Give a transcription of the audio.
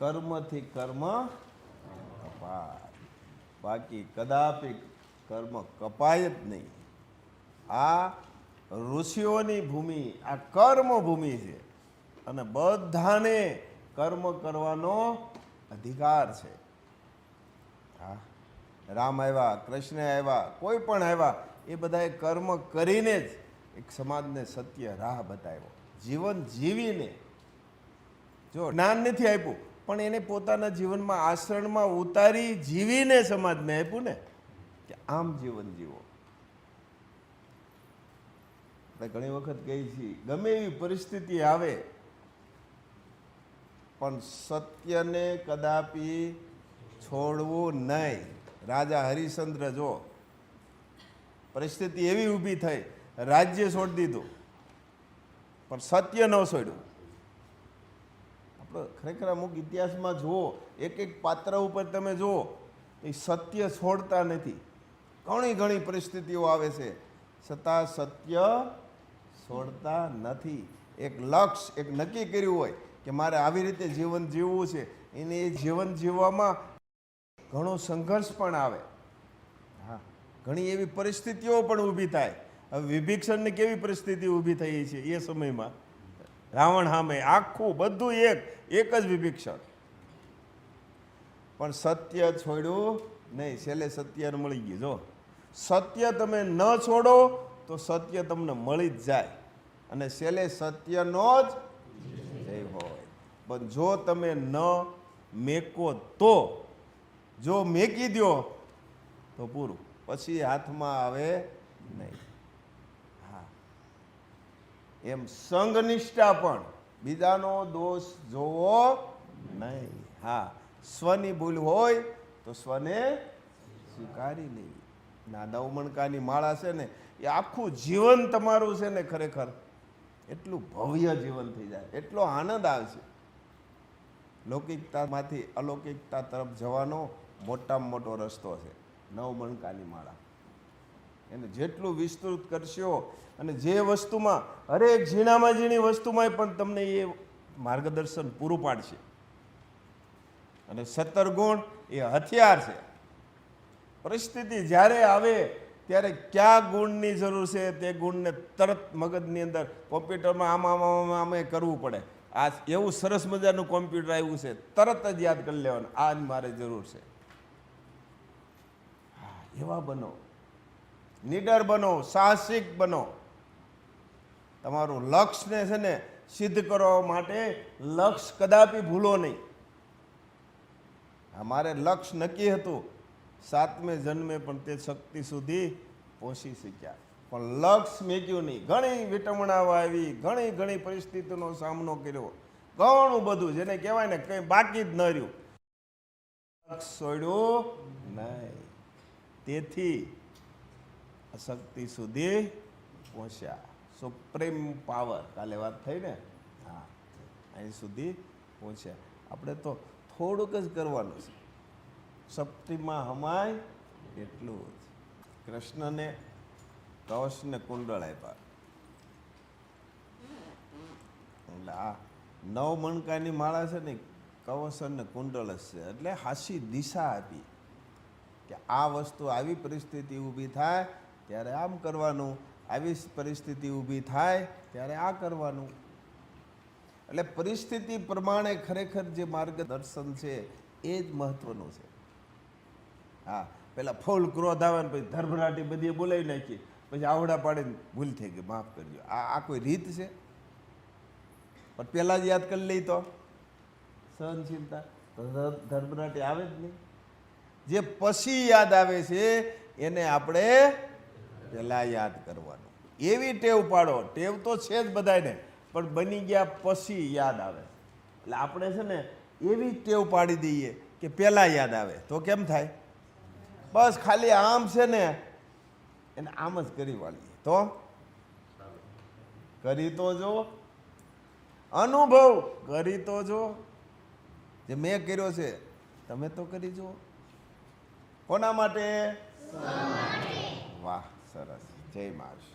કર્મથી કર્મ કપાય, બાકી કદાપી કર્મ કપાય જ નહીં. આ ઋષિઓની ભૂમિ, આ કર્મ ભૂમિ છે અને બધાને કર્મ કરવાનો અધિકાર છે. હા, રામ આવ્યા, કૃષ્ણ આવ્યા, કોઈ પણ આવ્યા, એ બધાએ કર્મ કરીને જ એક સમાજને સત્ય રાહ બતાવ્યો. જીવન જીવીને, જો જ્ઞાન નથી આપ્યું પણ એને પોતાના જીવનમાં આચરણમાં ઉતારી જીવીને સમાજને આપ્યું ને, કે આમ જીવન જીવો. આપણે ઘણી વખત કહીએ છીએ ગમે એવી પરિસ્થિતિ આવે પણ સત્યને કદાપી છોડવું નહીં. રાજા હરિશ્ચંદ્ર જો પરિસ્થિતિ એવી ઊભી થઈ, રાજ્ય છોડી દીધું પણ સત્ય ન છોડ્યું. આપણે ખરેખર અમુક ઇતિહાસમાં જુઓ, એક એક પાત્ર ઉપર તમે જુઓ, એ સત્ય છોડતા નથી. ઘણી ઘણી પરિસ્થિતિઓ આવે છે છતાં સત્ય છોડતા નથી. એક લક્ષ્ય, એક નક્કી કર્યું હોય કે મારે આવી રીતે જીવન જીવવું છે, એને એ જીવન જીવવામાં ઘણો સંઘર્ષ પણ આવે. હા, ઘણી એવી પરિસ્થિતિઓ પણ ઊભી થાય. હવે વિભીષણની કેવી પરિસ્થિતિ ઊભી થઈ છે એ સમયમાં, રાવણ સામે આખું બધું એક જ વિભીષણ, પણ સત્ય છોડ્યું નહીં. છેલ્લે સત્ય મળી ગયું. જો સત્ય તમે ન છોડો તો સત્ય તમને મળી જ જાય અને છેલ્લે સત્યનો જ જય હોય. પણ જો તમે ન મેકો તો, જો મેકી દો તો પૂરું, પછી હાથમાં આવે નહીં. હા, એમ સંઘનિષ્ઠા પણ, બીજાનો દોષ જોવો નહીં. હા, સ્વની ભૂલ હોય તો સ્વને સ્વીકારી લેવી. ના, 9 મણકાની માળા છે ને, એ આખું જીવન તમારું છે ને, ખરેખર એટલું ભવ્ય જીવન થઈ જાય, એટલો આનંદ આવશે. લૌકિકતામાંથી અલૌકિકતા તરફ જવાનો મોટામાં મોટો રસ્તો છે 9 મણકાની માળા. એને જેટલું વિસ્તૃત કરશો અને જે વસ્તુમાં, હરેક ઝીણામાં ઝીણી વસ્તુમાં પણ તમને એ માર્ગદર્શન પૂરું પાડશે. અને 17 ગુણ એ હથિયાર છે. પરિસ્થિતિ જ્યારે આવે ત્યારે કયા ગુણની જરૂર છે તે ગુણને તરત મગજની અંદર, કોમ્પ્યુટરમાં આમ કરવું પડે. આ એવું સરસ મજાનું કોમ્પ્યુટર આવ્યું છે, તરત જ યાદ કરી લેવાનું, આ જ મારે જરૂર છે. હા, એવા બનો, નીડર બનો, સાહસિક બનો. તમારું લક્ષ્યને છે ને સિદ્ધ કરવા માટે લક્ષ્ય કદાપી ભૂલો નહીં. અમારે લક્ષ્ય નક્કી હતું 7મે જન્મે, પણ તે શક્તિ સુધી પહોંચી શક્યા, પણ લક્ષ્ય મેક્યું નહીં. ઘણી વિટમણાઓ આવી, ઘણી પરિસ્થિતિનો સામનો કર્યો, ઘણું બધું, જેને કહેવાય ને કંઈ બાકી જ ન રહ્યું. લક્ષ્ય છોડ્યું નહીં, તેથી શક્તિ સુધી પહોંચ્યા. સુપ્રીમ પાવર, કાલે વાત થઈ ને, હા, અહીં સુધી પહોંચ્યા. આપણે તો થોડુંક જ કરવાનું છે, સપ્તીમાં હમાય એટલું જ. કૃષ્ણને કવચને કુંડળ આપ્યા, એટલે આ 9 મણકાની માળા છે ને, કવચ અને કુંડળ જ છે. એટલે હાસી દિશા આપી કે આ વસ્તુ, આવી પરિસ્થિતિ ઊભી થાય ત્યારે આમ કરવાનું, આવી પરિસ્થિતિ ઊભી થાય ત્યારે આ કરવાનું. એટલે પરિસ્થિતિ પ્રમાણે ખરેખર જે માર્ગદર્શન છે એ જ મહત્વનું છે. હા, પેલા ફૂલ ક્રોધ આવે ને પછી ધર્મરાટી બધી બોલાવી નાખી, પછી આવડા પાડીને ભૂલ થઈ ગઈ, માફ કરજો. આ કોઈ રીત છે? પણ પહેલાં જ યાદ કરી લઈ તો સહનશીલતા, ધર્મરાટી આવે જ નહીં. જે પછી યાદ આવે છે એને આપણે પહેલાં યાદ કરવાનું. એવી ટેવ પાડો. ટેવ તો છે જ બધાને, પણ બની ગયા પછી યાદ આવે. એટલે આપણે છે ને એવી ટેવ પાડી દઈએ કે પહેલાં યાદ આવે. તો કેમ થાય? બસ ખાલી આમ છે ને એને આમ જ કરી વાળીએ તો કરી તો જો, અનુભવ કરી તો જો. જે મેં કર્યો છે તમે તો કરી જુઓ. કોના માટે? વાહ, સરસ. જય મહારાજ.